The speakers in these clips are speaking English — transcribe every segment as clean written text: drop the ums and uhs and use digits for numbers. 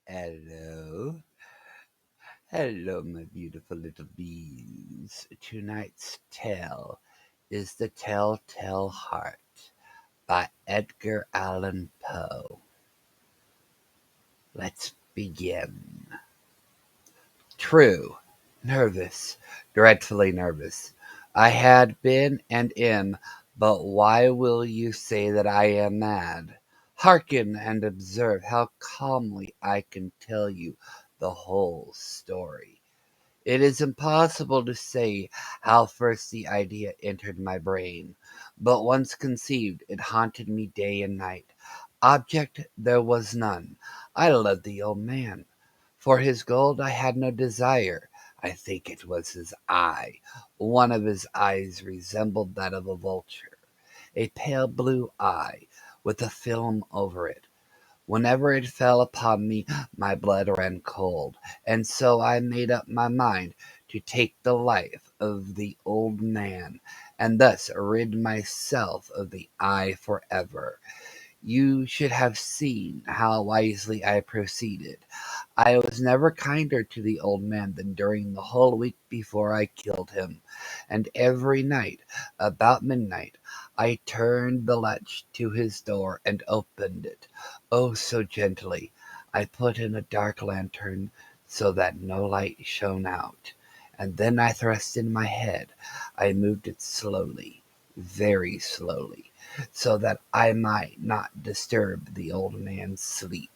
Hello. Hello, my beautiful little bees. Tonight's tale is The Telltale Heart by Edgar Allan Poe. Let's begin. True. Nervous. Dreadfully nervous. I had been and am, but why will you say that I am mad? Hearken and observe how calmly I can tell you the whole story. It is impossible to say how first the idea entered my brain, but once conceived, it haunted me day and night. Object there was none. I loved the old man. For his gold I had no desire. I think it was his eye. One of his eyes resembled that of a vulture, a pale blue eye with a film over it. Whenever it fell upon me, my blood ran cold, and so I made up my mind to take the life of the old man, and thus rid myself of the eye forever. You should have seen how wisely I proceeded. I was never kinder to the old man than during the whole week before I killed him, and every night, about midnight, I turned the latch to his door and opened it. Oh, so gently. I put in a dark lantern so that no light shone out, and then I thrust in my head. I moved it slowly, very slowly, so that I might not disturb the old man's sleep.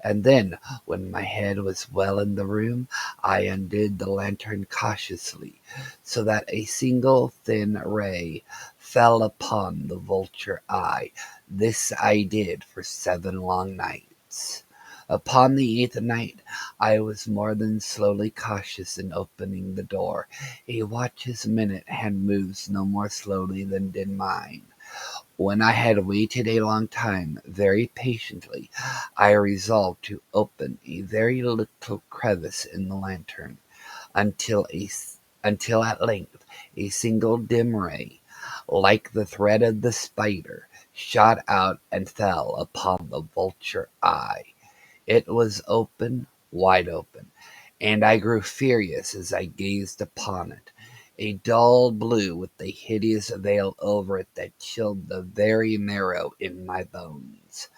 And then, when my head was well in the room, I undid the lantern cautiously, so that a single thin ray fell upon the vulture eye. This I did for 7 long nights. Upon the 8th night, I was more than slowly cautious in opening the door. A watch's minute hand moves no more slowly than did mine. When I had waited a long time, very patiently, I resolved to open a very little crevice in the lantern, until at length a single dim ray, like the thread of the spider, shot out and fell upon the vulture eye. It was open, wide open, and I grew furious as I gazed upon it. A dull blue with a hideous veil over it that chilled the very marrow in my bones.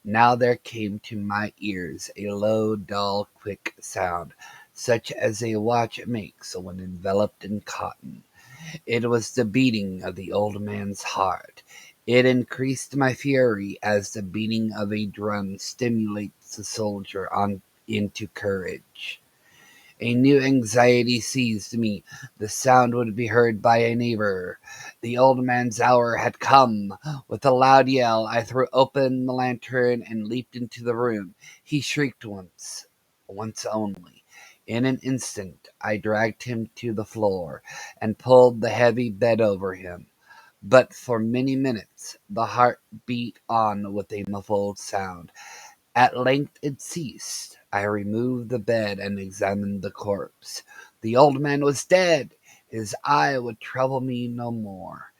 Now there came to my ears a low, dull, quick sound, such as a watch makes when enveloped in cotton. It was the beating of the old man's heart. It increased my fury as the beating of a drum stimulates the soldier on into courage. A new anxiety seized me. The sound would be heard by a neighbor. The old man's hour had come. With a loud yell, I threw open the lantern and leaped into the room. He shrieked once, once only. In an instant, I dragged him to the floor and pulled the heavy bed over him. But for many minutes the heart beat on with a muffled sound. At length it ceased. I removed the bed and examined the corpse. The old man was dead. His eye would trouble me no more.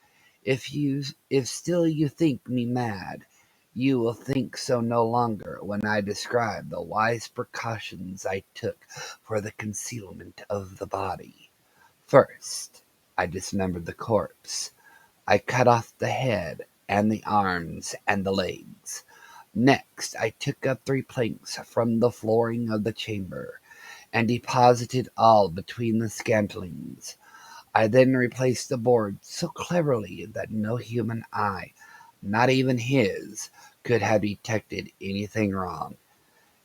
If still you think me mad, you will think so no longer when I describe the wise precautions I took for the concealment of the body. First, I dismembered the corpse. I cut off the head and the arms and the legs. Next, I took up 3 planks from the flooring of the chamber, and deposited all between the scantlings. I then replaced the board so cleverly that no human eye, not even his, could have detected anything wrong.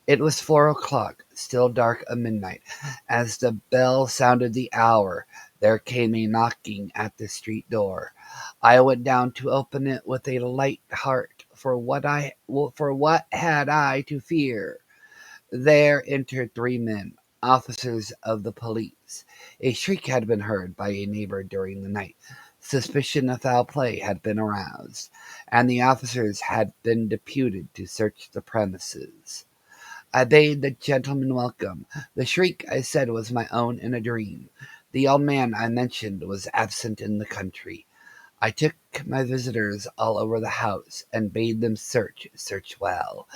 It was 4 o'clock, still dark at midnight. As the bell sounded the hour, there came a knocking at the street door. I went down to open it with a light heart, for what had I to fear? There entered 3 men, officers of the police. A shriek had been heard by a neighbor during the night. Suspicion of foul play had been aroused, and the officers had been deputed to search the premises. I bade the gentleman welcome. The shriek, I said, was my own in a dream. The old man I mentioned was absent in the country. I took my visitors all over the house and bade them search well.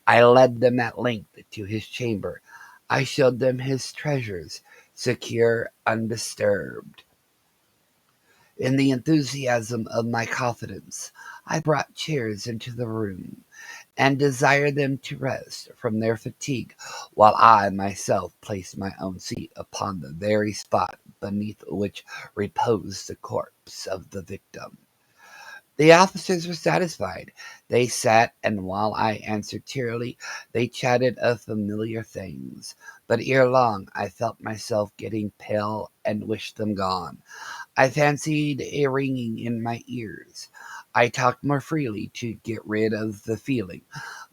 I led them at length to his chamber. I showed them his treasures, secure, undisturbed. In the enthusiasm of my confidence, I brought chairs into the room, and desired them to rest from their fatigue, while I myself placed my own seat upon the very spot beneath which reposed the corpse of the victim. The officers were satisfied. They sat, and while I answered cheerily, they chatted of familiar things. But ere long I felt myself getting pale and wished them gone. I fancied a ringing in my ears. I talked more freely to get rid of the feeling,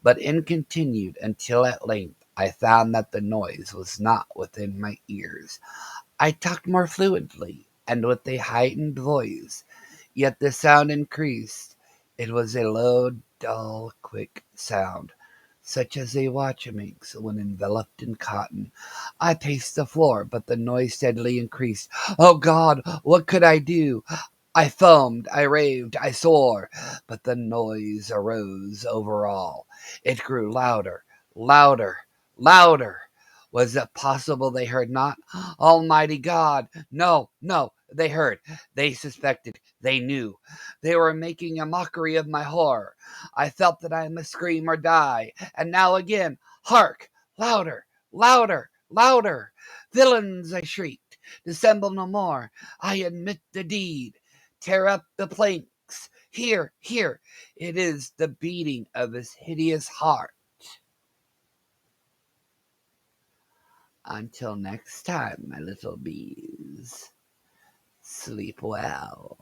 but it continued until at length I found that the noise was not within my ears. I talked more fluently and with a heightened voice, yet the sound increased. It was a low, dull, quick sound, such as a watch makes when enveloped in cotton. I paced the floor, but the noise steadily increased. Oh God, what could I do? I foamed, I raved, I swore, but the noise arose over all. It grew louder, louder, louder. Was it possible they heard not? Almighty God! No, no, they heard, they suspected, they knew. They were making a mockery of my horror. I felt that I must scream or die. And now again, hark! Louder, louder, louder! Villains, I shrieked, dissemble no more. I admit the deed. Tear up the planks. Here, here, it is the beating of his hideous heart. Until next time, my little bees, sleep well.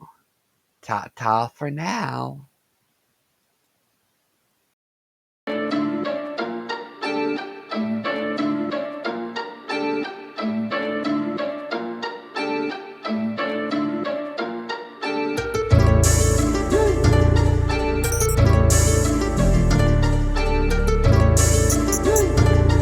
Ta ta for now.